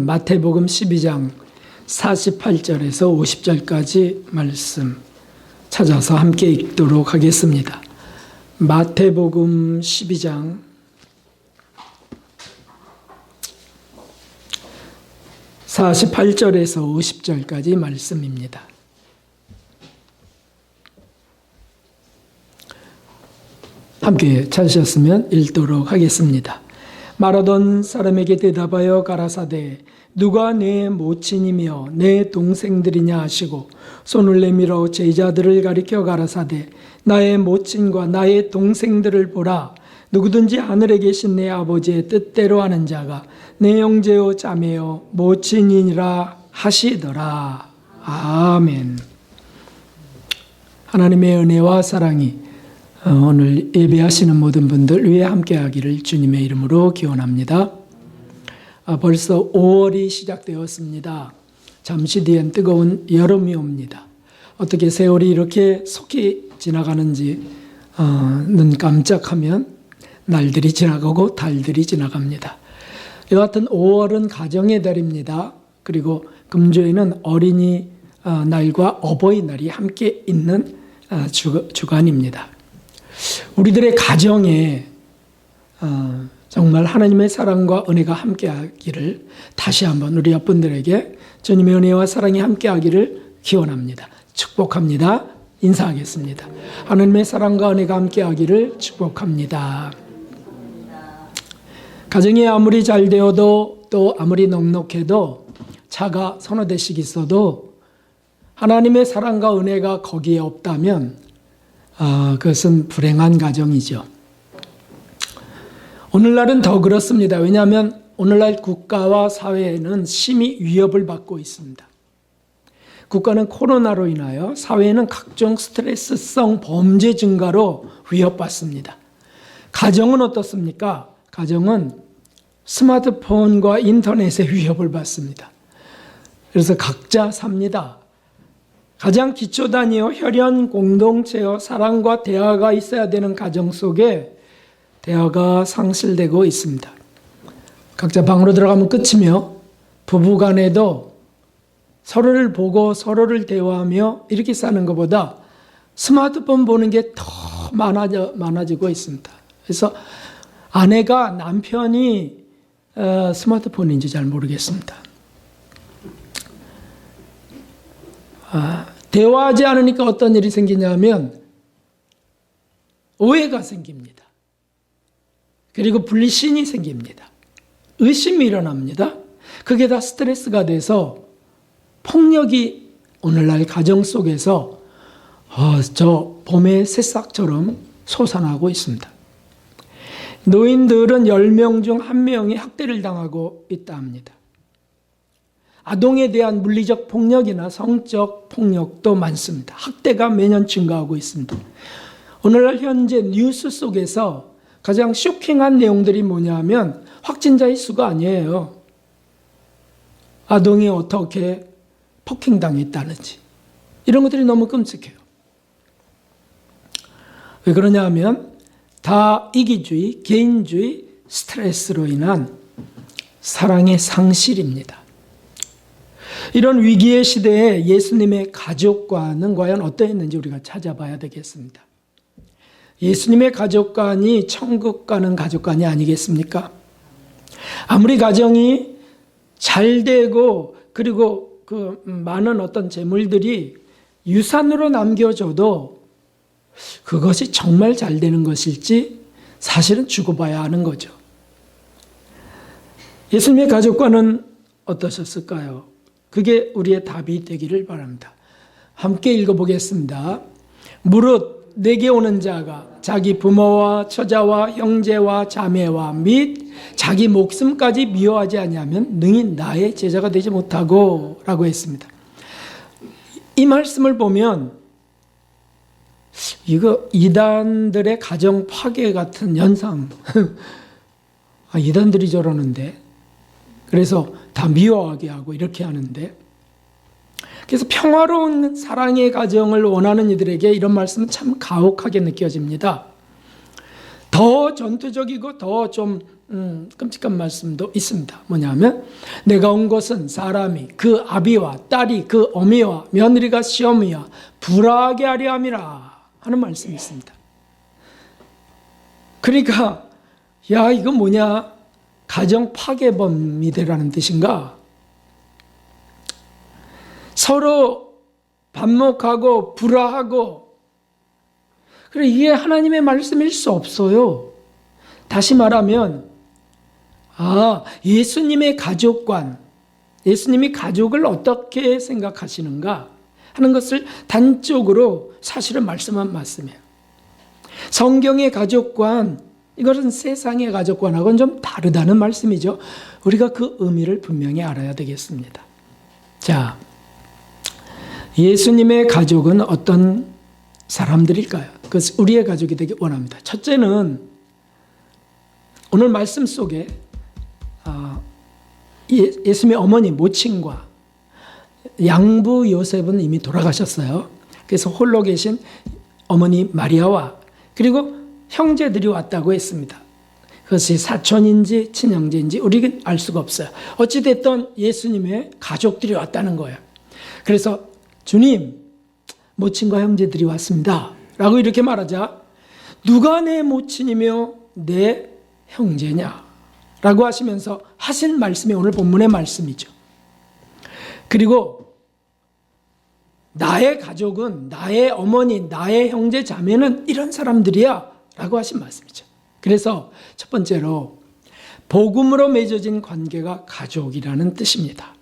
오늘은 마태복음 12장 48절에서 50절까지 말씀 찾아서 함께 읽도록 하겠습니다. 마태복음 12장 48절에서 50절까지 말씀입니다. 함께 찾으셨으면 읽도록 하겠습니다. 말하던 사람에게 대답하여 가라사대 누가 내 모친이며 내 동생들이냐 하시고 손을 내밀어 제자들을 가리켜 가라사대 나의 모친과 나의 동생들을 보라. 누구든지 하늘에 계신 내 아버지의 뜻대로 하는 자가 내 형제요 자매요 모친이니라 하시더라. 아멘. 하나님의 은혜와 사랑이 오늘 예배하시는 모든 분들 위해 함께하기를 주님의 이름으로 기원합니다. 벌써 5월이 시작되었습니다. 잠시 뒤엔 뜨거운 여름이 옵니다. 어떻게 세월이 이렇게 속히 지나가는지 눈 깜짝하면 날들이 지나가고 달들이 지나갑니다. 여하튼 5월은 가정의 달입니다. 그리고 금주에는 어린이 날과 어버이날이 함께 있는 주간입니다. 우리들의 가정에 정말 하나님의 사랑과 은혜가 함께하기를 다시 한번 우리 옆분들에게 주님의 은혜와 사랑이 함께하기를 기원합니다. 축복합니다. 인사하겠습니다. 하나님의 사랑과 은혜가 함께하기를 축복합니다. 가정이 아무리 잘 되어도 또 아무리 넉넉해도 차가 서너 대씩 있어도 하나님의 사랑과 은혜가 거기에 없다면 그것은 불행한 가정이죠. 오늘날은 더 그렇습니다. 왜냐하면 오늘날 국가와 사회는 심히 위협을 받고 있습니다. 국가는 코로나로 인하여 사회는 각종 스트레스성 범죄 증가로 위협받습니다. 가정은 어떻습니까? 가정은 스마트폰과 인터넷의 위협을 받습니다. 그래서 각자 삽니다. 가장 기초 단위요, 혈연 공동체요, 사랑과 대화가 있어야 되는 가정 속에 대화가 상실되고 있습니다. 각자 방으로 들어가면 끝이며 부부 간에도 서로를 보고 서로를 대화하며 이렇게 사는 것보다 스마트폰 보는 게 더 많아지고 있습니다. 그래서 아내가 남편이 스마트폰인지 잘 모르겠습니다. 대화하지 않으니까 어떤 일이 생기냐면 오해가 생깁니다. 그리고 불신이 생깁니다. 의심이 일어납니다. 그게 다 스트레스가 돼서 폭력이 오늘날 가정 속에서 저 봄의 새싹처럼 솟아나고 있습니다. 노인들은 10명 중 1명이 학대를 당하고 있다 합니다. 아동에 대한 물리적 폭력이나 성적 폭력도 많습니다. 학대가 매년 증가하고 있습니다. 오늘날 현재 뉴스 속에서 가장 쇼킹한 내용들이 뭐냐면 확진자의 수가 아니에요. 아동이 어떻게 폭행당했다는지 이런 것들이 너무 끔찍해요. 왜 그러냐 하면 다 이기주의, 개인주의, 스트레스로 인한 사랑의 상실입니다. 이런 위기의 시대에 예수님의 가족관은 과연 어떠했는지 우리가 찾아봐야 되겠습니다. 예수님의 가족관이 천국 가는 가족관이 아니겠습니까? 아무리 가정이 잘 되고 그리고 그 많은 어떤 재물들이 유산으로 남겨져도 그것이 정말 잘 되는 것일지 사실은 죽어봐야 하는 거죠. 예수님의 가족관은 어떠셨을까요? 그게 우리의 답이 되기를 바랍니다. 함께 읽어보겠습니다. 무릇 내게 오는 자가 자기 부모와 처자와 형제와 자매와 및 자기 목숨까지 미워하지 아니하면 능히 나의 제자가 되지 못하고 라고 했습니다. 이 말씀을 보면 이거 이단들의 가정 파괴 같은 현상 이단들이 저러는데 그래서 다 미워하게 하고 이렇게 하는데 그래서 평화로운 사랑의 가정을 원하는 이들에게 이런 말씀은 참 가혹하게 느껴집니다. 더 전투적이고 더 좀 끔찍한 말씀도 있습니다. 뭐냐면 내가 온 것은 사람이 그 아비와 딸이 그 어미와 며느리가 시어미와 불화하게 하려 함이라 하는 말씀이 있습니다. 그러니까 야 이거 뭐냐, 가정 파괴범이 되라는 뜻인가? 서로 반목하고 불화하고, 그래 이게 하나님의 말씀일 수 없어요. 다시 말하면 예수님의 가족관, 예수님이 가족을 어떻게 생각하시는가 하는 것을 단적으로 사실은 말씀한 말씀이에요. 성경의 가족관, 이것은 세상의 가족관하고는 좀 다르다는 말씀이죠. 우리가 그 의미를 분명히 알아야 되겠습니다. 자, 예수님의 가족은 어떤 사람들일까요? 그것을 우리의 가족이 되기 원합니다. 첫째는 오늘 말씀 속에 예수님의 어머니 모친과 양부 요셉은 이미 돌아가셨어요. 그래서 홀로 계신 어머니 마리아와 그리고 형제들이 왔다고 했습니다. 그것이 사촌인지 친형제인지 우리는 알 수가 없어요. 어찌됐든 예수님의 가족들이 왔다는 거예요. 그래서 주님, 모친과 형제들이 왔습니다 라고 이렇게 말하자 누가 내 모친이며 내 형제냐 라고 하시면서 하신 말씀이 오늘 본문의 말씀이죠. 그리고 나의 가족은, 나의 어머니, 나의 형제 자매는 이런 사람들이야 라고 하신 말씀이죠. 그래서 첫 번째로 복음으로 맺어진 관계가 가족이라는 뜻입니다.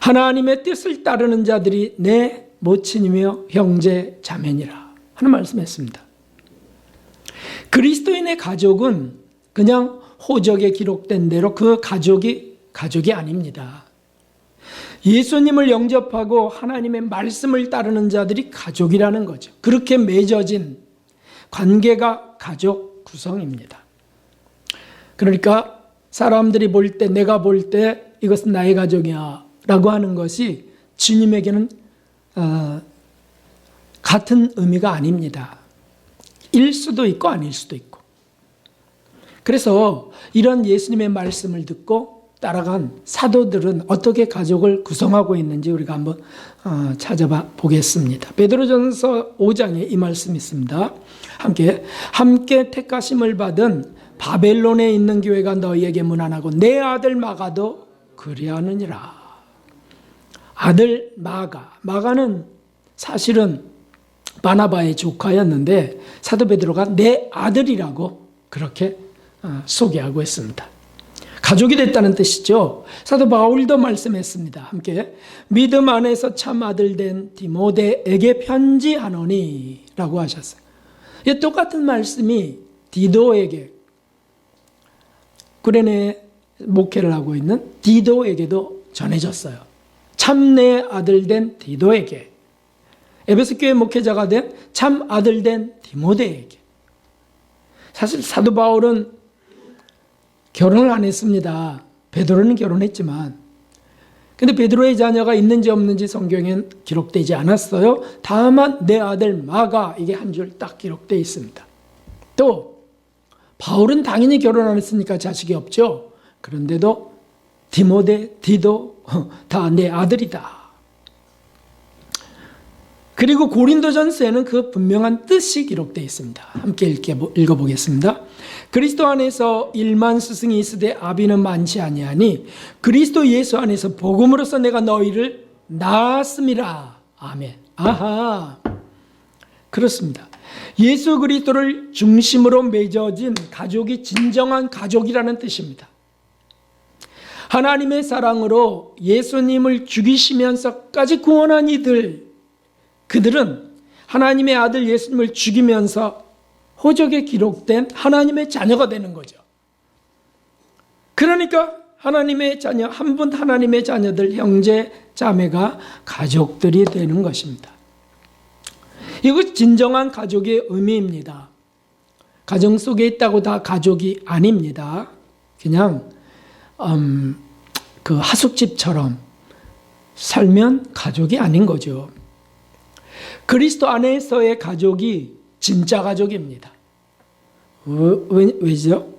하나님의 뜻을 따르는 자들이 내 모친이며 형제 자매니라 하는 말씀했습니다. 그리스도인의 가족은 그냥 호적에 기록된 대로 그 가족이 아닙니다. 예수님을 영접하고 하나님의 말씀을 따르는 자들이 가족이라는 거죠. 그렇게 맺어진 관계가 가족 구성입니다. 그러니까 사람들이 볼 때, 내가 볼 때 이것은 나의 가족이야 라고 하는 것이 주님에게는 같은 의미가 아닙니다. 일 수도 있고 아닐 수도 있고. 그래서 이런 예수님의 말씀을 듣고 따라간 사도들은 어떻게 가족을 구성하고 있는지 우리가 한번 찾아봐 보겠습니다. 베드로전서 5장에 이 말씀이 있습니다. 함께 택하심을 받은 바벨론에 있는 교회가 너희에게 문안하고 내 아들 마가도 그리하느니라. 아들 마가는 사실은 바나바의 조카였는데 사도 베드로가 내 아들이라고 그렇게 소개하고 있습니다. 가족이 됐다는 뜻이죠. 사도 바울도 말씀했습니다. 함께 믿음 안에서 참 아들 된 디모데에게 편지하노니 라고 하셨어요. 이 똑같은 말씀이 디도에게, 구레네 목회를 하고 있는 디도에게도 전해졌어요. 참 내 아들 된 디도에게, 에베소 교회 목회자가 된 참 아들 된 디모데에게. 사실 사도 바울은 결혼을 안 했습니다. 베드로는 결혼했지만, 근데 베드로의 자녀가 있는지 없는지 성경엔 기록되지 않았어요. 다만 내 아들 마가, 이게 한 줄 딱 기록되어 있습니다. 또 바울은 당연히 결혼 안 했으니까 자식이 없죠. 그런데도 디모데, 디도 다 내 아들이다. 그리고 고린도전서에는 그 분명한 뜻이 기록되어 있습니다. 함께 읽어보겠습니다. 그리스도 안에서 1만 스승이 있으되 아비는 많지 아니하니 그리스도 예수 안에서 복음으로써 내가 너희를 낳았음이라. 아멘. 아하, 그렇습니다. 예수 그리스도를 중심으로 맺어진 가족이 진정한 가족이라는 뜻입니다. 하나님의 사랑으로 예수님을 죽이시면서까지 구원한 그들은 하나님의 아들 예수님을 죽이면서 호적에 기록된 하나님의 자녀가 되는 거죠. 그러니까 하나님의 자녀, 한 분 하나님의 자녀들, 형제, 자매가 가족들이 되는 것입니다. 이것 진정한 가족의 의미입니다. 가정 속에 있다고 다 가족이 아닙니다. 그냥 그 하숙집처럼 살면 가족이 아닌 거죠. 그리스도 안에서의 가족이 진짜 가족입니다. 왜죠?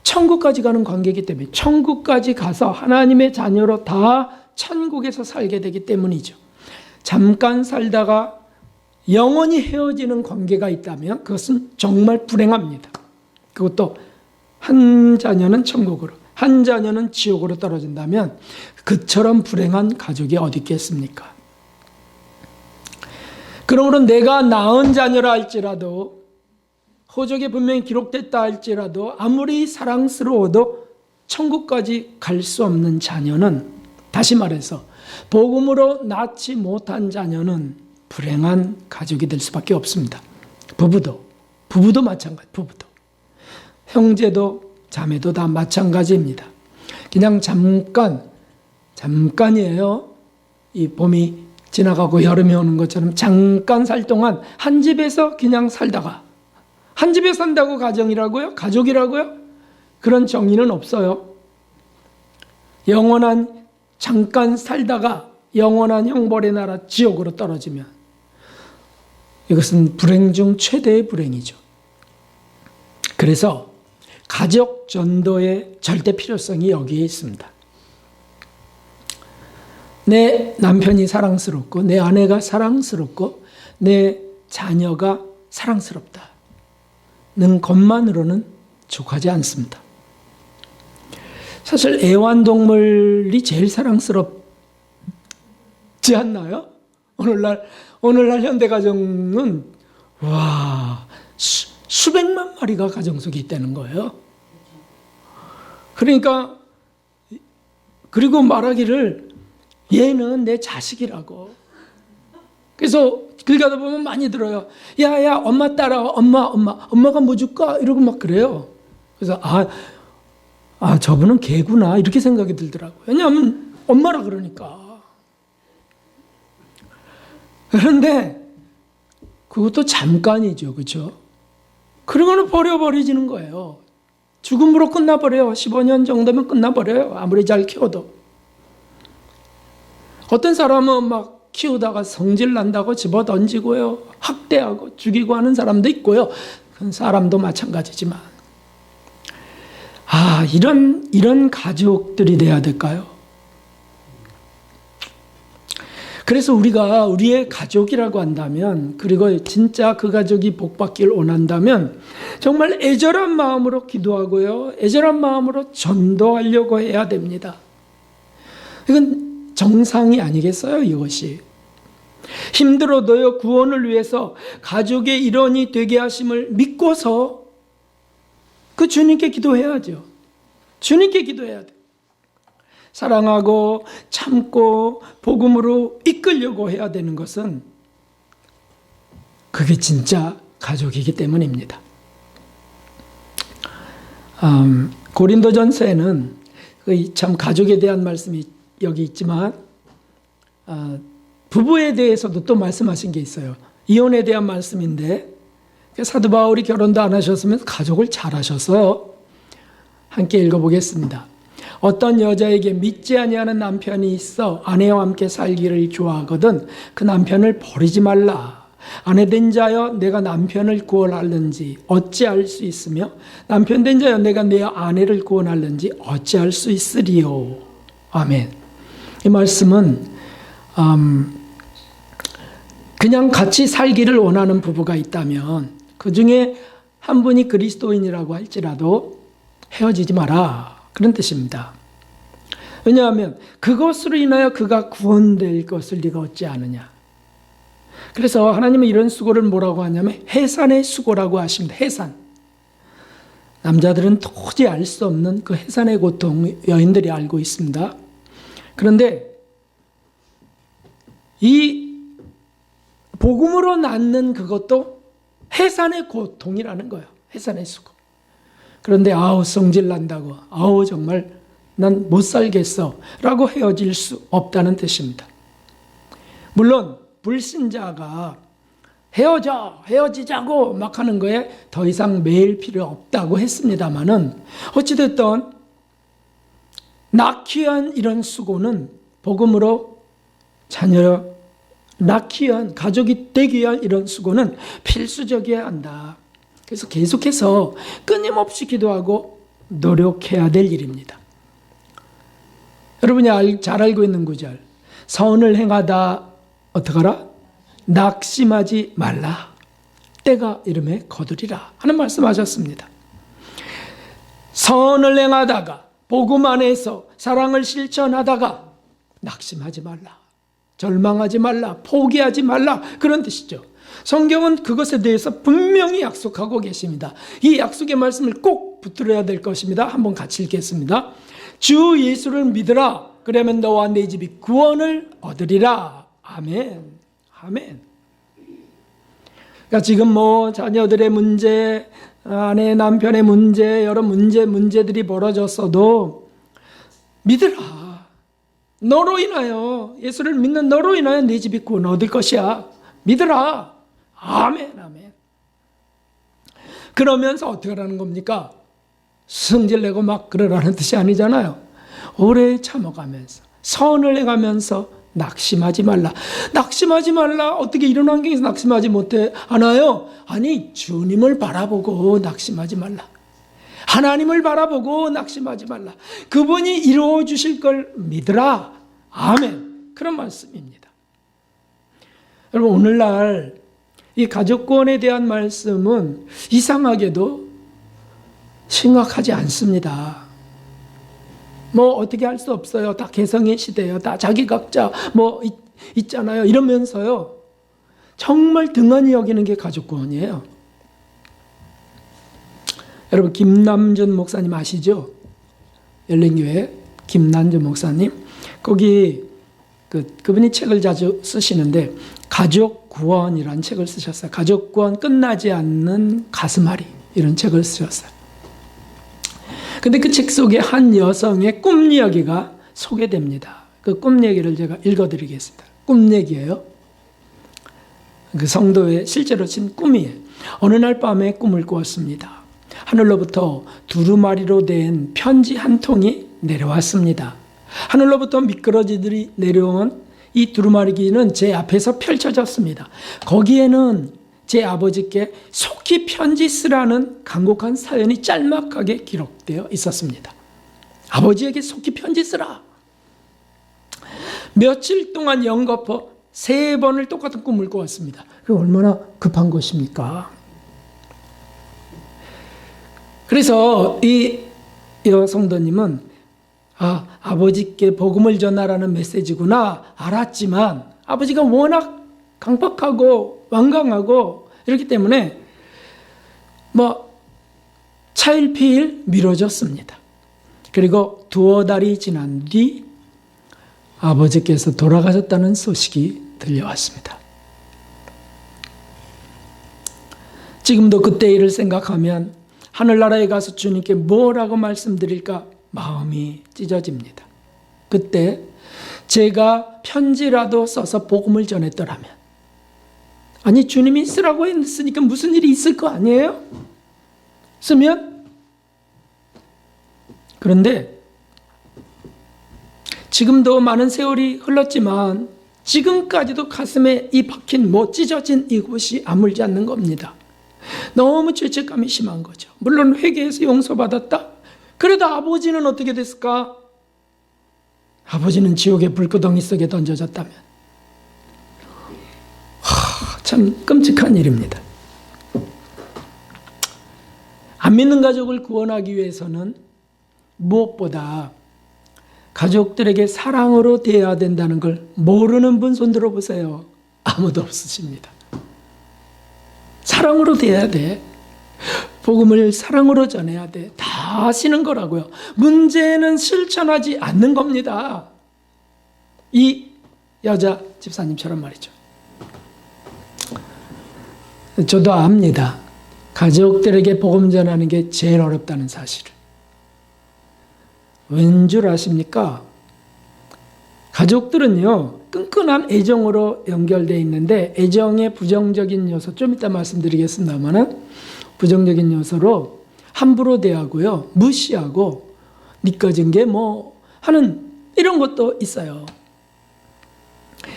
천국까지 가는 관계이기 때문에 천국까지 가서 하나님의 자녀로 다 천국에서 살게 되기 때문이죠. 잠깐 살다가 영원히 헤어지는 관계가 있다면 그것은 정말 불행합니다. 그것도 한 자녀는 천국으로, 한 자녀는 지옥으로 떨어진다면 그처럼 불행한 가족이 어디 있겠습니까? 그러므로 내가 낳은 자녀라 할지라도, 호적에 분명히 기록됐다 할지라도 아무리 사랑스러워도 천국까지 갈 수 없는 자녀는, 다시 말해서 복음으로 낳지 못한 자녀는 불행한 가족이 될 수밖에 없습니다. 부부도 마찬가지, 부부도. 형제도 자매도 다 마찬가지입니다. 그냥 잠깐이에요. 이 봄이 지나가고 여름이 오는 것처럼 잠깐 살 동안 한 집에서 그냥 살다가, 한 집에 산다고 가정이라고요? 가족이라고요? 그런 정의는 없어요. 잠깐 살다가 영원한 형벌의 나라 지옥으로 떨어지면 이것은 불행 중 최대의 불행이죠. 그래서 가족 전도의 절대 필요성이 여기에 있습니다. 내 남편이 사랑스럽고 내 아내가 사랑스럽고 내 자녀가 사랑스럽다는 것만으로는 족하지 않습니다. 사실 애완동물이 제일 사랑스럽지 않나요? 오늘날 현대가정은 수백만 마리가 가정 속에 있다는 거예요. 그러니까, 그리고 말하기를 얘는 내 자식이라고. 그래서 길 가다 보면 많이 들어요. 야, 엄마 따라와. 엄마가 뭐 줄까? 이러고 막 그래요. 그래서 저분은 개구나 이렇게 생각이 들더라고요. 왜냐하면 엄마라 그러니까. 그런데 그것도 잠깐이죠. 그렇죠? 그러면 버려버리지는 거예요. 죽음으로 끝나버려요. 15년 정도면 끝나버려요. 아무리 잘 키워도. 어떤 사람은 막 키우다가 성질 난다고 집어 던지고요. 학대하고 죽이고 하는 사람도 있고요. 그런 사람도 마찬가지지만. 이런 가족들이 돼야 될까요? 그래서 우리가 우리의 가족이라고 한다면, 그리고 진짜 그 가족이 복받기를 원한다면 정말 애절한 마음으로 기도하고요. 애절한 마음으로 전도하려고 해야 됩니다. 이건 정상이 아니겠어요, 이것이. 힘들어도요, 구원을 위해서 가족의 일원이 되게 하심을 믿고서 그 주님께 기도해야죠. 주님께 기도해야 돼. 사랑하고 참고 복음으로 이끌려고 해야 되는 것은 그게 진짜 가족이기 때문입니다. 고린도전서에는 참 가족에 대한 말씀이 여기 있지만 부부에 대해서도 또 말씀하신 게 있어요. 이혼에 대한 말씀인데 사도 바울이 결혼도 안 하셨으면 가족을 잘 하셨어요. 함께 읽어보겠습니다. 어떤 여자에게 믿지 아니하는 남편이 있어 아내와 함께 살기를 좋아하거든 그 남편을 버리지 말라. 아내 된 자여 내가 남편을 구원하는지 어찌할 수 있으며 남편 된 자여 내가 내 아내를 구원하는지 어찌할 수 있으리요. 아멘. 이 말씀은 그냥 같이 살기를 원하는 부부가 있다면 그 중에 한 분이 그리스도인이라고 할지라도 헤어지지 마라. 그런 뜻입니다. 왜냐하면 그것으로 인하여 그가 구원될 것을 네가 얻지 않으냐. 그래서 하나님은 이런 수고를 뭐라고 하냐면 해산의 수고라고 하십니다. 해산. 남자들은 도저히 알 수 없는 그 해산의 고통 여인들이 알고 있습니다. 그런데 이 복음으로 낳는 그것도 해산의 고통이라는 거예요. 해산의 수고. 그런데 성질 난다고 정말 난 못 살겠어 라고 헤어질 수 없다는 뜻입니다. 물론 불신자가 헤어지자고 막 하는 거에 더 이상 매일 필요 없다고 했습니다마는 어찌됐든 낳기 위한 이런 수고는 복음으로 자녀 낳기 위한, 가족이 되기 위한 이런 수고는 필수적이어야 한다. 그래서 계속해서 끊임없이 기도하고 노력해야 될 일입니다. 여러분이 잘 알고 있는 구절, 선을 행하다 어떡하라? 낙심하지 말라. 때가 이름에 거두리라 하는 말씀하셨습니다. 선을 행하다가 복음 안에서 사랑을 실천하다가 낙심하지 말라, 절망하지 말라, 포기하지 말라, 그런 뜻이죠. 성경은 그것에 대해서 분명히 약속하고 계십니다. 이 약속의 말씀을 꼭 붙들어야 될 것입니다. 한번 같이 읽겠습니다. 주 예수를 믿으라. 그러면 너와 네 집이 구원을 얻으리라. 아멘. 아멘. 그러니까 지금 자녀들의 문제, 아내 남편의 문제, 여러 문제들이 벌어졌어도 믿으라. 너로 인하여, 예수를 믿는 너로 인하여 네 집이 구원 얻을 것이야. 믿으라. 아멘. 아멘. 그러면서 어떻게 하라는 겁니까? 성질내고 막 그러라는 뜻이 아니잖아요. 오래 참아가면서, 선을 해가면서 낙심하지 말라. 낙심하지 말라. 어떻게 이런 환경에서 낙심하지 못해 하나요? 아니, 주님을 바라보고 낙심하지 말라. 하나님을 바라보고 낙심하지 말라. 그분이 이루어 주실 걸 믿으라. 아멘. 그런 말씀입니다. 여러분, 오늘날 이 가족구원에 대한 말씀은 이상하게도 심각하지 않습니다. 어떻게 할 수 없어요. 다 개성의 시대예요. 다 자기 각자 있잖아요. 이러면서요. 정말 등한히 여기는 게 가족구원이에요. 여러분, 김남준 목사님 아시죠? 열린교회 김남준 목사님. 거기 그분이 책을 자주 쓰시는데 가족구원이라는 책을 쓰셨어요. 가족구원 끝나지 않는 가슴앓이, 이런 책을 쓰셨어요. 근데 그 책 속에 한 여성의 꿈 이야기가 소개됩니다. 그 꿈 얘기를 제가 읽어드리겠습니다. 꿈 얘기예요. 그 성도의 실제로 진 꿈이에요. 어느 날 밤에 꿈을 꾸었습니다. 하늘로부터 두루마리로 된 편지 한 통이 내려왔습니다. 하늘로부터 미끄러지들이 내려온 이 두루마리기는 제 앞에서 펼쳐졌습니다. 거기에는 제 아버지께 속히 편지 쓰라는 간곡한 사연이 짤막하게 기록되어 있었습니다. 아버지에게 속히 편지 쓰라. 며칠 동안 연거푸 3번을 똑같은 꿈을 꾸었습니다. 얼마나 급한 것입니까? 그래서 이 성도님은 아버지께 복음을 전하라는 메시지구나 알았지만 아버지가 워낙 강박하고 완강하고 이렇기 때문에 차일피일 미뤄졌습니다. 그리고 2달이 지난 뒤 아버지께서 돌아가셨다는 소식이 들려왔습니다. 지금도 그때 일을 생각하면 하늘나라에 가서 주님께 뭐라고 말씀드릴까 마음이 찢어집니다. 그때 제가 편지라도 써서 복음을 전했더라면, 아니 주님이 쓰라고 했으니까 무슨 일이 있을 거 아니에요? 쓰면? 그런데 지금도 많은 세월이 흘렀지만 지금까지도 가슴에 이 박힌 찢어진 이곳이 아물지 않는 겁니다. 너무 죄책감이 심한 거죠. 물론 회개해서 용서받았다. 그래도 아버지는 어떻게 됐을까? 아버지는 지옥의 불구덩이 속에 던져졌다면. 참 끔찍한 일입니다. 안 믿는 가족을 구원하기 위해서는 무엇보다 가족들에게 사랑으로 대해야 된다는 걸 모르는 분 손 들어보세요. 아무도 없으십니다. 사랑으로 대해야 돼. 복음을 사랑으로 전해야 돼. 다 아시는 거라고요. 문제는 실천하지 않는 겁니다. 이 여자 집사님처럼 말이죠. 저도 압니다. 가족들에게 복음 전하는 게 제일 어렵다는 사실을. 왠 줄 아십니까? 가족들은요, 끈끈한 애정으로 연결되어 있는데 애정의 부정적인 요소, 좀 이따 말씀드리겠습니다만 부정적인 요소로 함부로 대하고요, 무시하고 니꺼진 게 하는 이런 것도 있어요.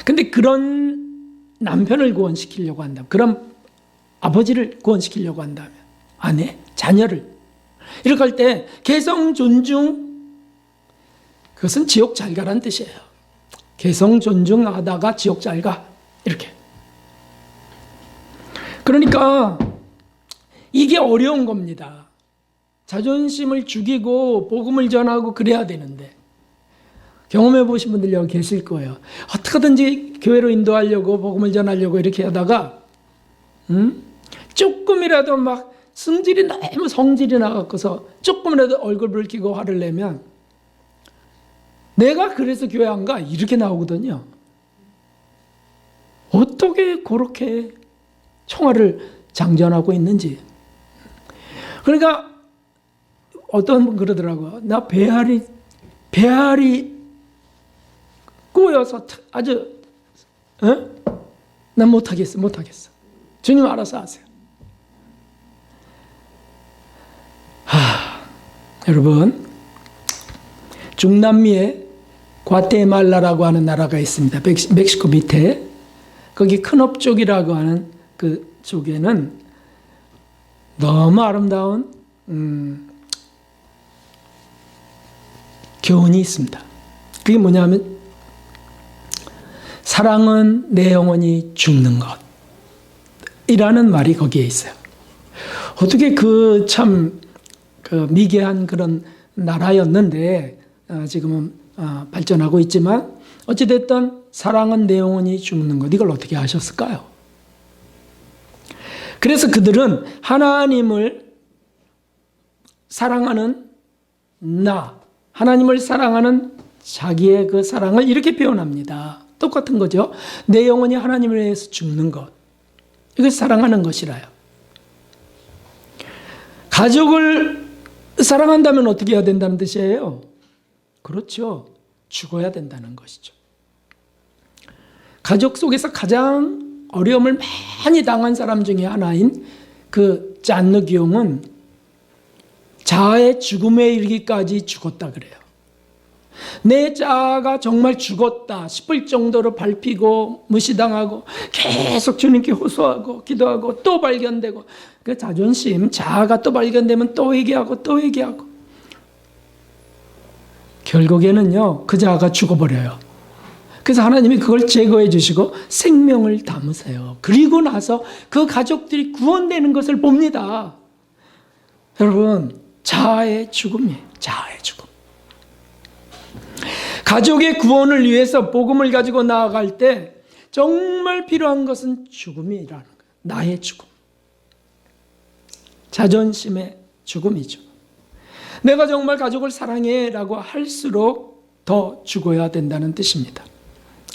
근데 그런 남편을 구원시키려고 한다면, 그런 아버지를 구원시키려고 한다면, 아내, 자녀를 이렇게 할 때 개성 존중, 그것은 지옥 잘 가란 뜻이에요. 개성 존중하다가 지옥 잘 가. 이렇게. 그러니까 이게 어려운 겁니다. 자존심을 죽이고 복음을 전하고 그래야 되는데, 경험해 보신 분들 여기 계실 거예요. 어떻게든지 교회로 인도하려고 복음을 전하려고 이렇게 하다가 조금이라도 막 성질이 나갖고서 조금이라도 얼굴 붉히고 화를 내면 내가 그래서 교회 안 가? 이렇게 나오거든요. 어떻게 그렇게 총알을 장전하고 있는지. 그러니까 어떤 분 그러더라고요. 나 배알이 꼬여서 아주 난 못하겠어. 주님 알아서 하세요. 여러분, 중남미에 과테말라라고 하는 나라가 있습니다. 멕시코 밑에. 거기 큰업 쪽이라고 하는 그 쪽에는 너무 아름다운 교훈이 있습니다. 그게 뭐냐면 사랑은 내 영혼이 죽는 것 이라는 말이 거기에 있어요. 어떻게 그 참 그 미개한 그런 나라였는데 지금은 발전하고 있지만 어찌됐든 사랑은 내 영혼이 죽는 것, 이걸 어떻게 아셨을까요? 그래서 그들은 하나님을 사랑하는 하나님을 사랑하는 자기의 그 사랑을 이렇게 표현합니다. 똑같은 거죠. 내 영혼이 하나님을 위해서 죽는 것, 이것이 사랑하는 것이라요. 가족을 사랑한다면 어떻게 해야 된다는 뜻이에요? 그렇죠. 죽어야 된다는 것이죠. 가족 속에서 가장 어려움을 많이 당한 사람 중에 하나인 그 짠느 기용은 자아의 죽음에 이르기까지 죽었다 그래요. 내 자아가 정말 죽었다 싶을 정도로 밟히고 무시당하고 계속 주님께 호소하고 기도하고 또 발견되고, 그 자존심, 자아가 또 발견되면 또 회개하고 또 회개하고, 결국에는요 그 자아가 죽어버려요. 그래서 하나님이 그걸 제거해 주시고 생명을 담으세요. 그리고 나서 그 가족들이 구원되는 것을 봅니다. 여러분, 자아의 죽음이에요. 자아의 죽음. 가족의 구원을 위해서 복음을 가지고 나아갈 때 정말 필요한 것은 죽음이라는 거예요. 나의 죽음. 자존심의 죽음이죠. 내가 정말 가족을 사랑해라고 할수록 더 죽어야 된다는 뜻입니다.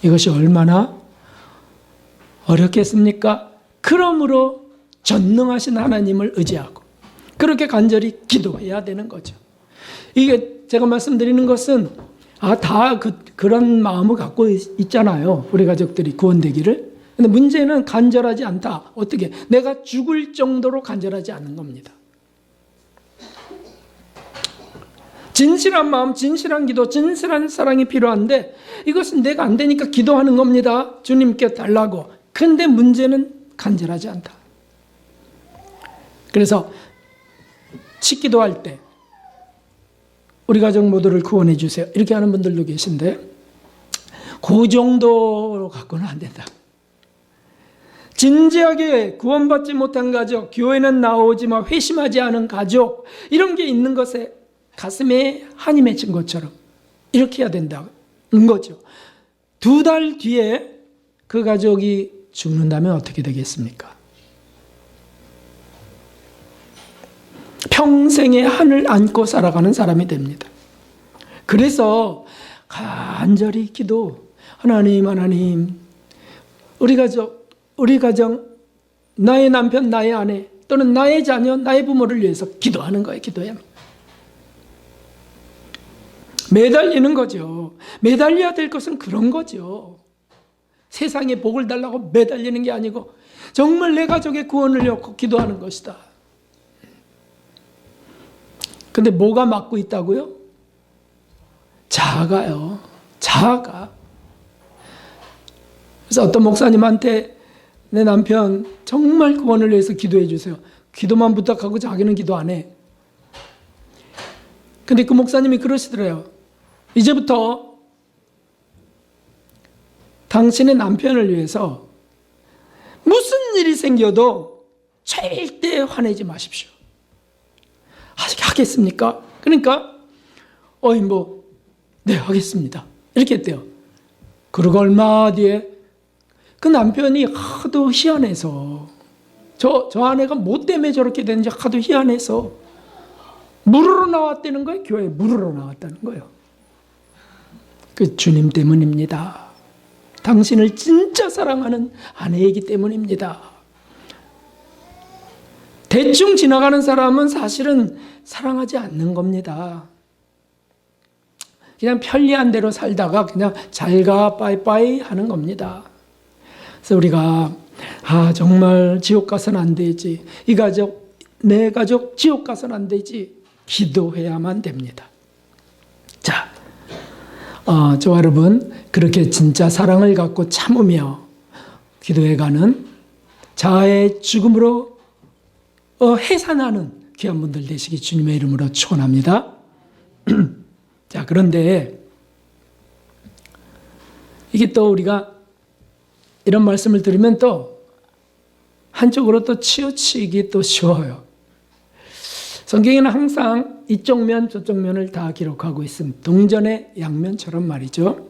이것이 얼마나 어렵겠습니까? 그러므로 전능하신 하나님을 의지하고 그렇게 간절히 기도해야 되는 거죠. 이게 제가 말씀드리는 것은 다 그런 마음을 갖고 있잖아요. 우리 가족들이 구원되기를. 근데 문제는 간절하지 않다. 어떻게? 내가 죽을 정도로 간절하지 않은 겁니다. 진실한 마음, 진실한 기도, 진실한 사랑이 필요한데 이것은 내가 안 되니까 기도하는 겁니다. 주님께 달라고. 근데 문제는 간절하지 않다. 그래서 식기도할 때 우리 가족 모두를 구원해 주세요, 이렇게 하는 분들도 계신데 그 정도로 갖고는 안 된다. 진지하게 구원받지 못한 가족, 교회는 나오지만 회심하지 않은 가족, 이런 게 있는 것에 가슴에 한이 맺힌 것처럼 이렇게 해야 된다는 거죠. 2달 뒤에 그 가족이 죽는다면 어떻게 되겠습니까? 평생의 한을 안고 살아가는 사람이 됩니다. 그래서 간절히 기도, 하나님, 우리 가정, 나의 남편, 나의 아내, 또는 나의 자녀, 나의 부모를 위해서 기도하는 거예요. 기도해야 합니다. 매달리는 거죠. 매달려야 될 것은 그런 거죠. 세상에 복을 달라고 매달리는 게 아니고 정말 내 가족의 구원을 놓고 기도하는 것이다. 근데 뭐가 막고 있다고요? 자아가요. 자아가. 그래서 어떤 목사님한테 내 남편 정말 구원을 위해서 기도해 주세요. 기도만 부탁하고 자기는 기도 안 해. 근데 그 목사님이 그러시더래요. 이제부터 당신의 남편을 위해서 무슨 일이 생겨도 절대 화내지 마십시오. 하겠습니까? 그러니까 네, 하겠습니다. 이렇게 했대요. 그리고 얼마 뒤에 그 남편이 하도 희한해서 저 아내가 뭐 때문에 저렇게 되는지 하도 희한해서 물으러 나왔다는 거예요. 교회에 물으러 나왔다는 거예요. 그 주님 때문입니다. 당신을 진짜 사랑하는 아내이기 때문입니다. 대충 지나가는 사람은 사실은 사랑하지 않는 겁니다. 그냥 편리한 대로 살다가 그냥 잘가 빠이빠이 하는 겁니다. 그래서 우리가 정말 지옥 가서는 안 되지. 이 가족, 내 가족 지옥 가서는 안 되지. 기도해야만 됩니다. 자, 저와 여러분 그렇게 진짜 사랑을 갖고 참으며 기도해가는 자아의 죽음으로 해산하는 귀한 분들 되시기 주님의 이름으로 축원합니다. 자, 그런데 이게 또 우리가 이런 말씀을 들으면 또 한쪽으로 또 치우치기 또 쉬워요. 성경에는 항상 이쪽 면 저쪽 면을 다 기록하고 있습니다. 동전의 양면처럼 말이죠.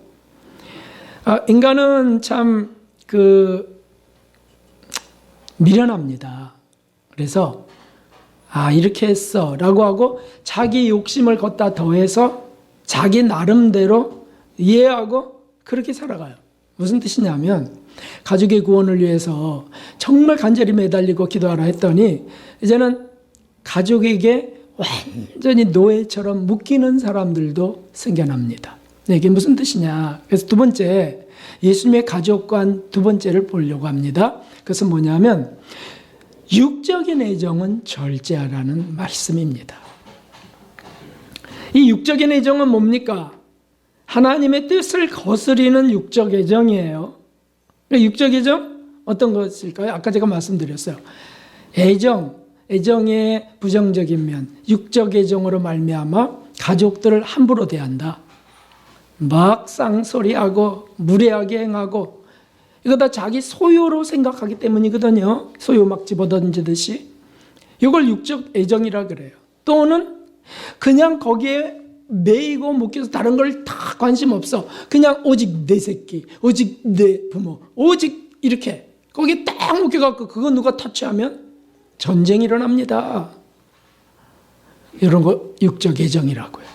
인간은 참 미련합니다. 그래서 이렇게 했어 라고 하고 자기 욕심을 걷다 더해서 자기 나름대로 이해하고 그렇게 살아가요. 무슨 뜻이냐면 가족의 구원을 위해서 정말 간절히 매달리고 기도하라 했더니 이제는 가족에게 완전히 노예처럼 묶이는 사람들도 생겨납니다. 이게 무슨 뜻이냐. 그래서 두 번째, 예수님의 가족관 두 번째를 보려고 합니다. 그것은 뭐냐면 육적인 애정은 절제하라는 말씀입니다. 이 육적인 애정은 뭡니까? 하나님의 뜻을 거스리는 육적 애정이에요. 육적 애정? 어떤 것일까요? 아까 제가 말씀드렸어요. 애정의 부정적인 면, 육적 애정으로 말미암아 가족들을 함부로 대한다. 막 쌍소리하고 무례하게 행하고 이거 다 자기 소유로 생각하기 때문이거든요. 소유 막 집어던지듯이. 이걸 육적 애정이라 그래요. 또는 그냥 거기에 매이고 묶여서 다른 걸 다 관심 없어. 그냥 오직 내 새끼, 오직 내 부모, 오직 이렇게 거기에 딱 묶여갖고 그거 누가 터치하면 전쟁이 일어납니다. 이런 거 육적 애정이라고요.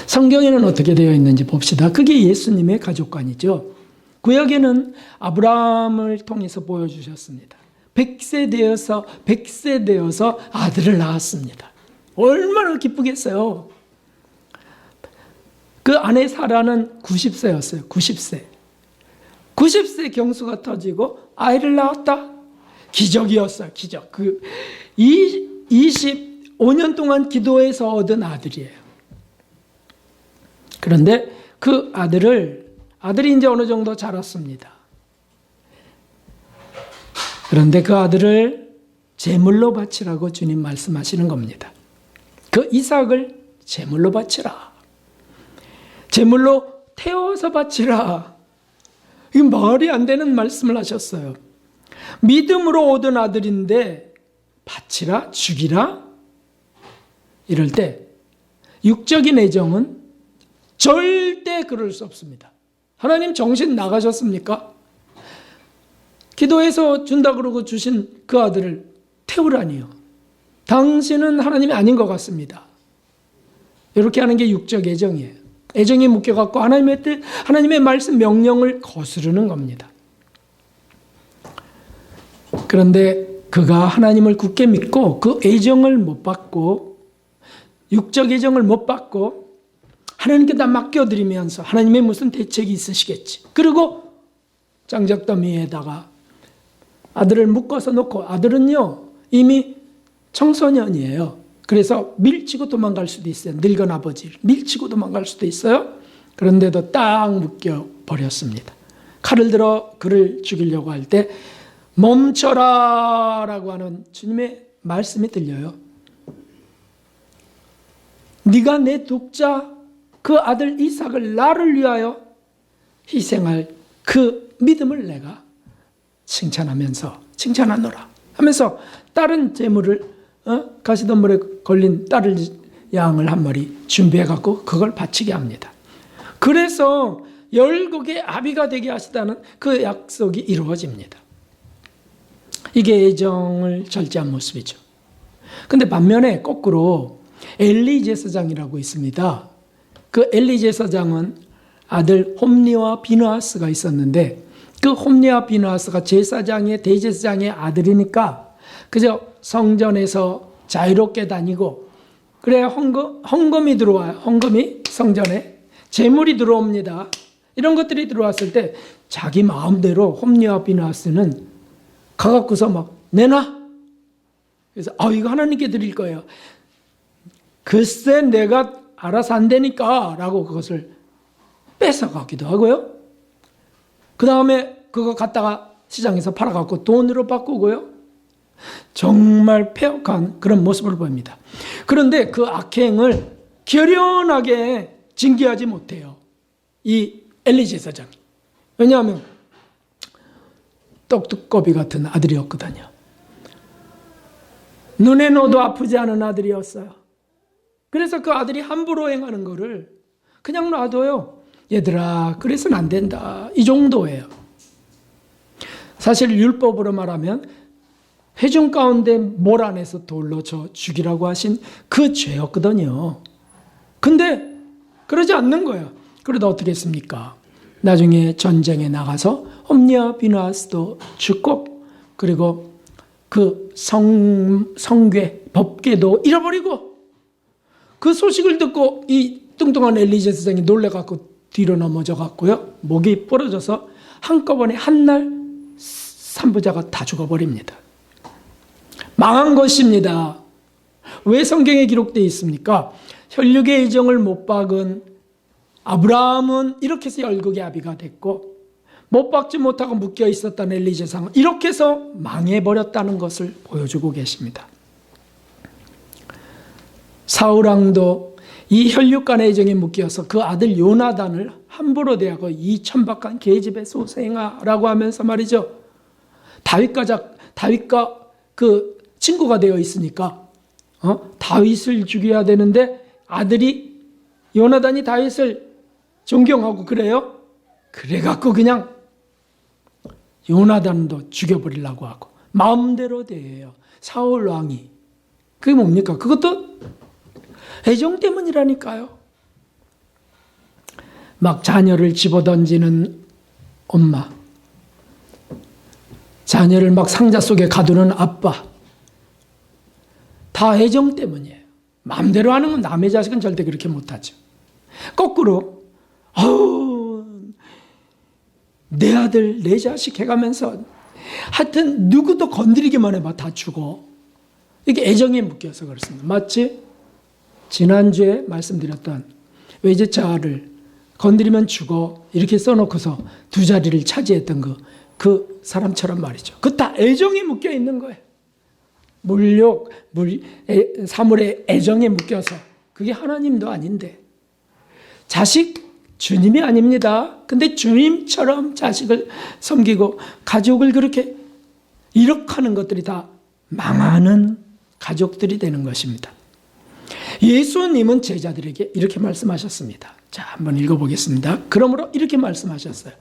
성경에는 어떻게 되어 있는지 봅시다. 그게 예수님의 가족관이죠. 구약에는 아브라함을 통해서 보여주셨습니다. 100세 되어서 아들을 낳았습니다. 얼마나 기쁘겠어요. 그 아내 사라는 90세였어요. 90세 경수가 터지고 아이를 낳았다. 기적이었어요. 기적. 25년 동안 기도해서 얻은 아들이에요. 그런데 그 아들이 이제 어느 정도 자랐습니다. 그런데 그 아들을 제물로 바치라고 주님 말씀하시는 겁니다. 그 이삭을 제물로 바치라. 제물로 태워서 바치라. 이 말이 안 되는 말씀을 하셨어요. 믿음으로 얻은 아들인데 바치라, 죽이라? 이럴 때 육적인 애정은 절대 그럴 수 없습니다. 하나님 정신 나가셨습니까? 기도해서 준다 그러고 주신 그 아들을 태우라니요. 당신은 하나님이 아닌 것 같습니다. 이렇게 하는 게 육적 애정이에요. 애정이 묶여갖고 하나님의 뜻, 하나님의 말씀 명령을 거스르는 겁니다. 그런데 그가 하나님을 굳게 믿고 그 애정을 못 받고 육적 애정을 못 받고 하나님께 다 맡겨드리면서 하나님의 무슨 대책이 있으시겠지. 그리고 장작더미에다가 아들을 묶어서 놓고 아들은요 이미 청소년이에요. 그래서 밀치고 도망갈 수도 있어요. 늙은 아버지를 밀치고 도망갈 수도 있어요. 그런데도 딱 묶여버렸습니다. 칼을 들어 그를 죽이려고 할 때 멈춰라 라고 하는 주님의 말씀이 들려요. 네가 내 독자 그 아들 이삭을 나를 위하여 희생할 그 믿음을 내가 칭찬하노라 하면서 다른 제물을 가시덤불에 걸린 딸을 양을 한 마리 준비해 갖고 그걸 바치게 합니다. 그래서 열국의 아비가 되게 하시다는 그 약속이 이루어집니다. 이게 애정을 절제한 모습이죠. 근데 반면에 거꾸로 엘리 제사장이라고 있습니다. 그 엘리 제사장은 아들 홈리와 비느하스가 있었는데 그 홈리와 비느하스가 제사장의 대제사장의 아들이니까 그저 성전에서 자유롭게 다니고 그래 헌금이 들어와요. 헌금이 성전에 재물이 들어옵니다. 이런 것들이 들어왔을 때 자기 마음대로 홈리와 비느하스는 가갖고서 막 내놔. 그래서 이거 하나님께 드릴 거예요. 글쎄 내가 알아서 안 되니까 라고 그것을 뺏어가기도 하고요. 그 다음에 그거 갖다가 시장에서 팔아갖고 돈으로 바꾸고요. 정말 폐역한 그런 모습을 보입니다. 그런데 그 악행을 결연하게 징계하지 못해요. 이 엘리 제사장이. 왜냐하면 떡두꺼비 같은 아들이었거든요. 눈에 넣어도 아프지 않은 아들이었어요. 그래서 그 아들이 함부로 행하는 거를 그냥 놔둬요. 얘들아, 그래서는 안 된다. 이 정도예요. 사실 율법으로 말하면 회중 가운데 몰아내서 돌로 쳐 죽이라고 하신 그 죄였거든요. 근데 그러지 않는 거예요. 그러다 어떻게 했습니까? 나중에 전쟁에 나가서 홈리와 비느하스도 죽고 그리고 그 성궤, 법궤도 잃어버리고 그 소식을 듣고 이 뚱뚱한 엘리 제사장이 놀래갖고 뒤로 넘어져 갖고요. 목이 부러져서 한꺼번에 한날 산부자가 다 죽어버립니다. 망한 것입니다. 왜 성경에 기록되어 있습니까? 혈육의 애정을 못 박은 아브라함은 이렇게 해서 열국의 아비가 됐고 못 박지 못하고 묶여 있었던 엘리 제사장은 이렇게 해서 망해버렸다는 것을 보여주고 계십니다. 사울왕도 이 혈육 간의 애정에 묶여서 그 아들 요나단을 함부로 대하고 이 천박한 계집의 소생아라고 하면서 말이죠. 다윗과 그 친구가 되어 있으니까 다윗을 죽여야 되는데 아들이 요나단이 다윗을 존경하고 그래요. 그래갖고 그냥 요나단도 죽여버리려고 하고 마음대로 대해요. 사울 왕이. 그게 뭡니까? 그것도 애정 때문이라니까요. 막 자녀를 집어던지는 엄마, 자녀를 막 상자 속에 가두는 아빠, 다 애정 때문이에요. 마음대로 하는 건 남의 자식은 절대 그렇게 못하죠. 거꾸로 내 아들 내 자식 해가면서 하여튼 누구도 건드리기만 해봐 다 죽어. 이게 애정에 묶여서 그렇습니다. 마치 지난주에 말씀드렸던 외제차를 건드리면 죽어 이렇게 써놓고서 두 자리를 차지했던 그 사람처럼 말이죠. 그 다 애정에 묶여 있는 거예요. 사물의 애정에 묶여서 그게 하나님도 아닌데 자식 주님이 아닙니다. 근데 주님처럼 자식을 섬기고 가족을 그렇게 이룩하는 것들이 다 망하는 가족들이 되는 것입니다. 예수님은 제자들에게 이렇게 말씀하셨습니다. 자, 한번 읽어보겠습니다. 그러므로 이렇게 말씀하셨어요.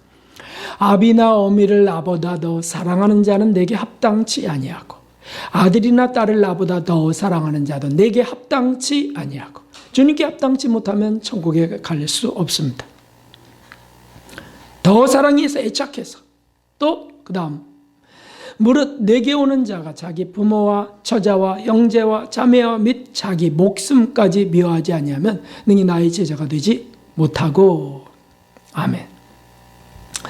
아비나 어미를 나보다 더 사랑하는 자는 내게 합당치 아니하고 아들이나 딸을 나보다 더 사랑하는 자도 내게 합당치 아니하고 주님께 합당치 못하면 천국에 갈 수 없습니다. 더 사랑해서 애착해서 또 그 다음 무릇 내게 오는 자가 자기 부모와 처자와 형제와 자매와 및 자기 목숨까지 미워하지 아니하면 능히 나의 제자가 되지 못하고. 아멘.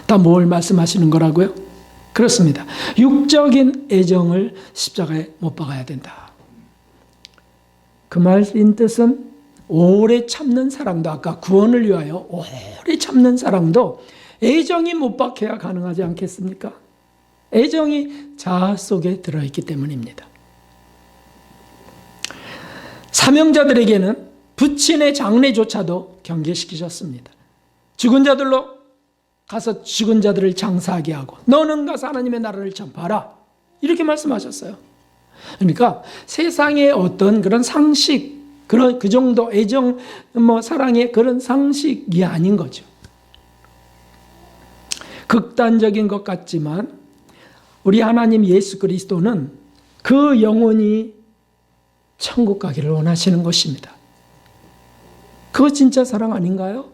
다 뭘 말씀하시는 거라고요? 그렇습니다. 육적인 애정을 십자가에 못 박아야 된다. 그 말인 뜻은 오래 참는 사랑도 아까 구원을 위하여 오래 참는 사랑도 애정이 못 박혀야 가능하지 않겠습니까? 애정이 자아 속에 들어있기 때문입니다. 사명자들에게는 부친의 장례조차도 경계시키셨습니다. 죽은 자들로 가서 죽은 자들을 장사하게 하고 너는 가서 하나님의 나라를 전파하라, 이렇게 말씀하셨어요. 그러니까 세상의 어떤 그런 상식, 그 정도 애정, 사랑의 그런 상식이 아닌 거죠. 극단적인 것 같지만 우리 하나님 예수 그리스도는 그 영혼이 천국 가기를 원하시는 것입니다. 그거 진짜 사랑 아닌가요?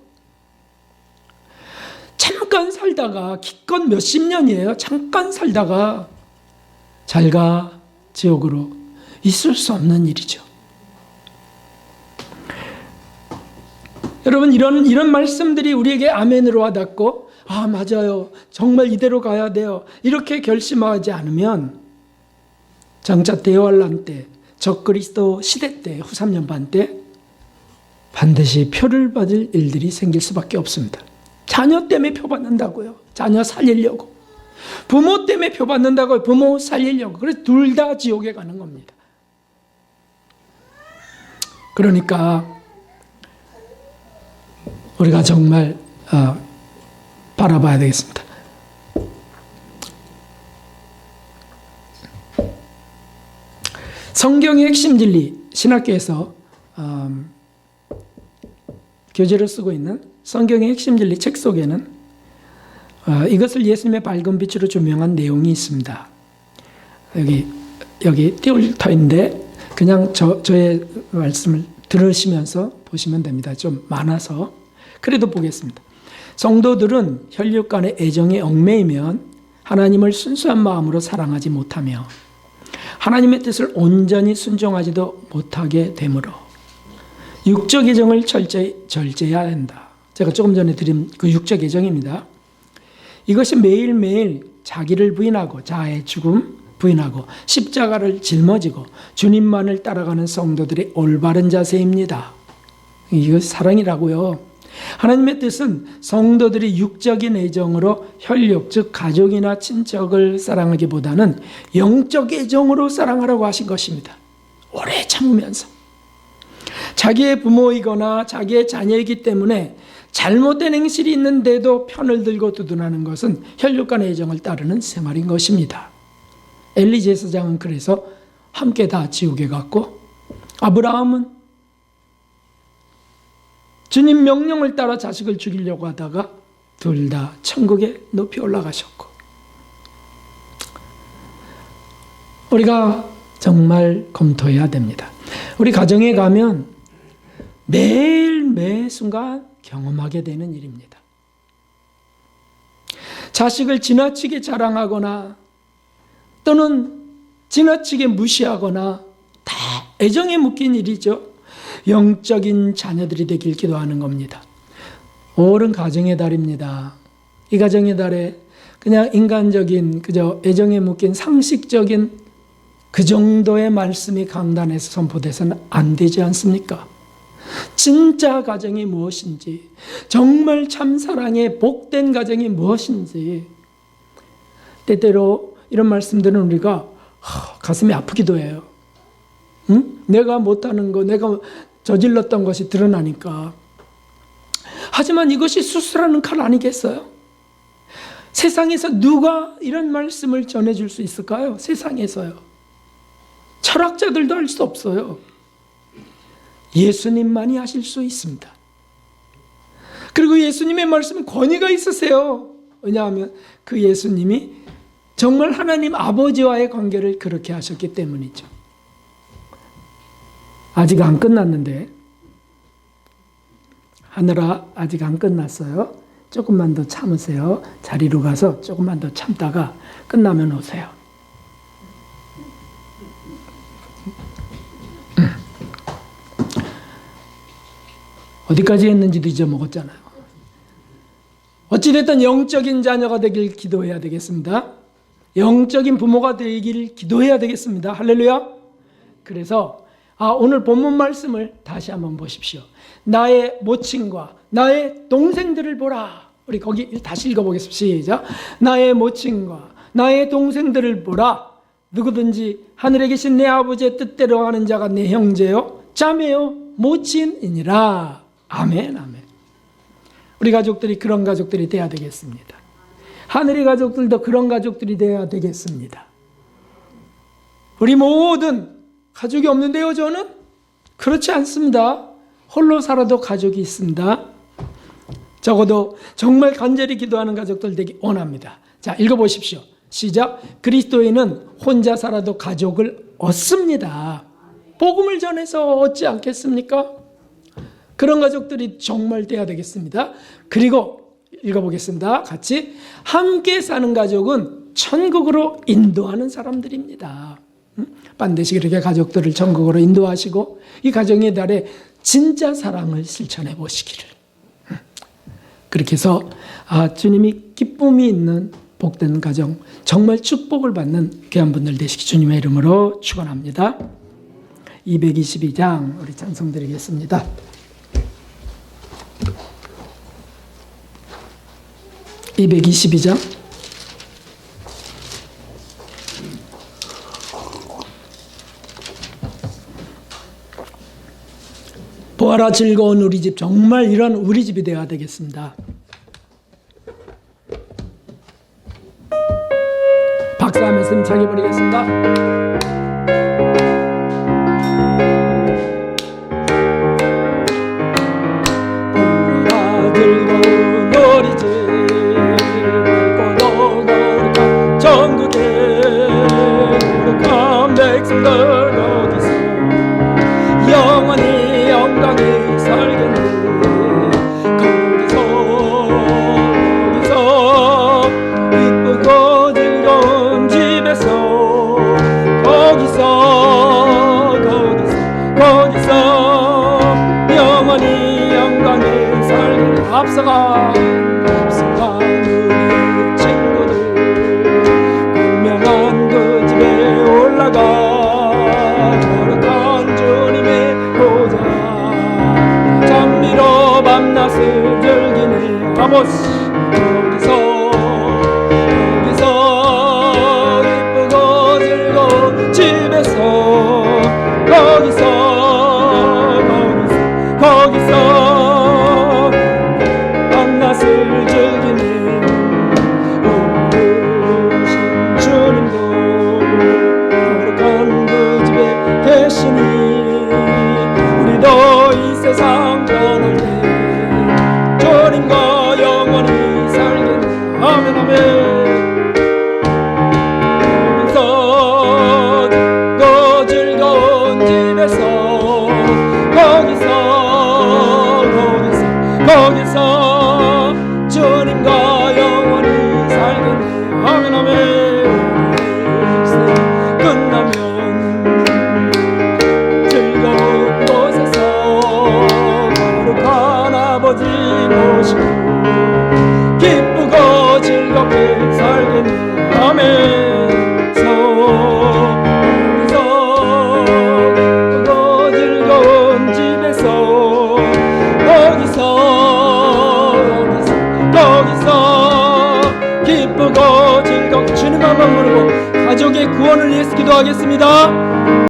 잠깐 살다가, 기껏 몇십 년이에요. 잠깐 살다가 잘가 지옥으로, 있을 수 없는 일이죠. 여러분, 이런 말씀들이 우리에게 아멘으로 와닿고, 아, 맞아요, 정말 이대로 가야 돼요, 이렇게 결심하지 않으면 장차 대환란 때, 적그리스도 시대 때, 후 3년반 때 반드시 표를 받을 일들이 생길 수밖에 없습니다. 자녀 때문에 표 받는다고요. 자녀 살리려고. 부모 때문에 표 받는다고요. 부모 살리려고. 그래서 둘 다 지옥에 가는 겁니다. 그러니까 우리가 정말 바라봐야 되겠습니다. 성경의 핵심 진리, 신학교에서 교재를 쓰고 있는 성경의 핵심 진리 책 속에는 이것을 예수님의 밝은 빛으로 조명한 내용이 있습니다. 여기 띄울 터인데 그냥 저의 말씀을 들으시면서 보시면 됩니다. 좀 많아서 그래도 보겠습니다. 성도들은 혈육 간의 애정에 얽매이면 하나님을 순수한 마음으로 사랑하지 못하며 하나님의 뜻을 온전히 순종하지도 못하게 되므로 육적 애정을 철저히 절제해야 한다. 제가 조금 전에 드린 그 육적 애정입니다. 이것이 매일매일 자기를 부인하고 자아의 죽음 부인하고 십자가를 짊어지고 주님만을 따라가는 성도들의 올바른 자세입니다. 이것이 사랑이라고요. 하나님의 뜻은 성도들이 육적인 애정으로 혈육, 즉 가족이나 친척을 사랑하기보다는 영적 애정으로 사랑하라고 하신 것입니다. 오래 참으면서. 자기의 부모이거나 자기의 자녀이기 때문에 잘못된 행실이 있는데도 편을 들고 두둔하는 것은 혈육 간의 애정을 따르는 생활인 것입니다. 엘리 제사장은 그래서 함께 다 지옥에 갔고, 아브라함은 주님 명령을 따라 자식을 죽이려고 하다가 둘 다 천국에 높이 올라가셨고, 우리가 정말 검토해야 됩니다. 우리 가정에 가면 매일 매 순간 경험하게 되는 일입니다. 자식을 지나치게 자랑하거나 또는 지나치게 무시하거나 다 애정에 묶인 일이죠. 영적인 자녀들이 되길 기도하는 겁니다. 5월은 가정의 달입니다. 이 가정의 달에 그냥 인간적인 그저 애정에 묶인 상식적인 그 정도의 말씀이 강단에서 선포돼서는 안 되지 않습니까? 진짜 가정이 무엇인지, 정말 참사랑의 복된 가정이 무엇인지, 때때로 이런 말씀들은 우리가 가슴이 아프기도 해요. 응? 내가 못하는 거, 내가 저질렀던 것이 드러나니까. 하지만 이것이 수술하는 칼 아니겠어요? 세상에서 누가 이런 말씀을 전해줄 수 있을까요? 세상에서요. 철학자들도 할 수 없어요. 예수님만이 하실 수 있습니다. 그리고 예수님의 말씀은 권위가 있으세요. 왜냐하면 그 예수님이 정말 하나님 아버지와의 관계를 그렇게 하셨기 때문이죠. 아직 안 끝났는데, 하늘아 아직 안 끝났어요. 조금만 더 참으세요. 자리로 가서 조금만 더 참다가 끝나면 오세요. 어디까지 했는지도 잊어먹었잖아요. 어찌됐든 영적인 자녀가 되길 기도해야 되겠습니다. 영적인 부모가 되길 기도해야 되겠습니다. 할렐루야. 그래서 오늘 본문 말씀을 다시 한번 보십시오. 나의 모친과 나의 동생들을 보라. 우리 거기 다시 읽어보겠습니다. 시작. 나의 모친과 나의 동생들을 보라. 누구든지 하늘에 계신 내 아버지의 뜻대로 하는 자가 내 형제요 자매요 모친이니라. 아멘, 아멘. 우리 가족들이 그런 가족들이 돼야 되겠습니다. 하늘의 가족들도 그런 가족들이 돼야 되겠습니다. 우리 모든 가족이 없는데요, 저는? 그렇지 않습니다. 홀로 살아도 가족이 있습니다. 적어도 정말 간절히 기도하는 가족들 되기 원합니다. 자, 읽어보십시오. 시작. 그리스도인은 혼자 살아도 가족을 얻습니다. 복음을 전해서 얻지 않겠습니까? 그런 가족들이 정말 돼야 되겠습니다. 그리고 읽어보겠습니다. 같이. 함께 사는 가족은 천국으로 인도하는 사람들입니다. 반드시 그렇게 가족들을 천국으로 인도하시고 이 가정의 달에 진짜 사랑을 실천해 보시기를. 그렇게 해서 주님이 기쁨이 있는 복된 가정, 정말 축복을 받는 귀한 분들 되시기 주님의 이름으로 축원합니다. 222장 우리 찬송 드리겠습니다. 222장 보아라 즐거운 우리 집, 정말 이런 우리 집이 되어야 되겠습니다. 박수하면서 힘차게 부르겠습니다. 보아라 즐거운 우리 집, 밝고 거룩한 천국에 거룩한 백성들 거기서 영원히 영광이 살겠네. 거기서 이쁘고 즐거운 집에서 거기서 영원히 영광이 살겠네. 앞서간 우리 친구들 분명한 그 집에 올라가 밤낮을 즐기네. 아모스. 거기서 이쁘고 즐거운 집에서 거기서 밤낮을 즐기네. 오신 주님도 거룩한 그 집에 계시니 우리도 이 세상 떠날 때 주님과 영원히 살겠네. 아멘, 아멘. 거기서 그 즐거운 집에서 거기서 주님과 영원히 살겠네. 아멘, 아멘. 끝나면 즐거운 곳에서 거룩한 아버지 모시고 기쁘고 즐겁게 살겠네. 아멘. 거기서 기쁘고 즐거운 집에서 거기서 기쁘고 즐겁게 주님 한번 부르고 가족의 구원을 위해서 기도하겠습니다.